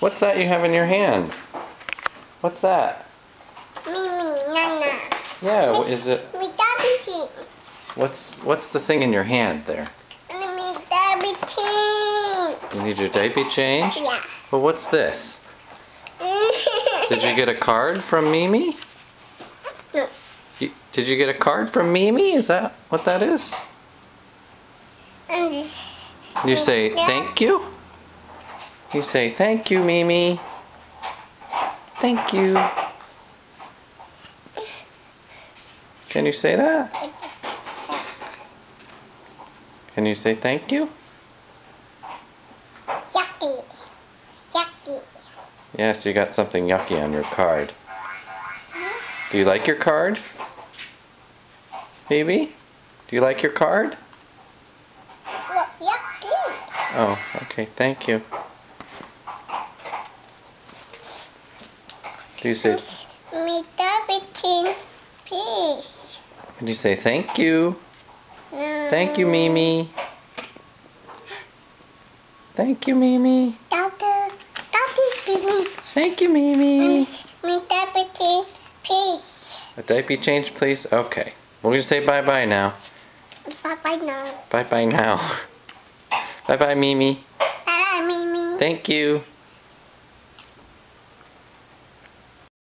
What's that you have in your hand? What's that? Mimi, Nana. Yeah, what is it? Me Dabby What's the thing in your hand there? Me Dabby You need your diaper changed? Yeah. Well, what's this? Did you get a card from Mimi? No. Did you get a card from Mimi? Is that what that is? And this. You say thank you? You say thank you, Mimi. Thank you. Can you say that? Can you say thank you? Yucky. Yucky. Yes, you got something yucky on your card. Do you like your card? Baby? Do you like your card? Yucky. Oh, okay, thank you. Do you say, Me Dabby peace. can you say thank you? No. Thank you, Mimi. Thank you, Mimi. Doctor, give me. Thank you, Mimi. Me Dabby peace. A diaper change, please? Okay. We're going to say bye-bye now. Bye now. Bye-bye now. Bye-bye, Mimi. Bye, Mimi. Thank you.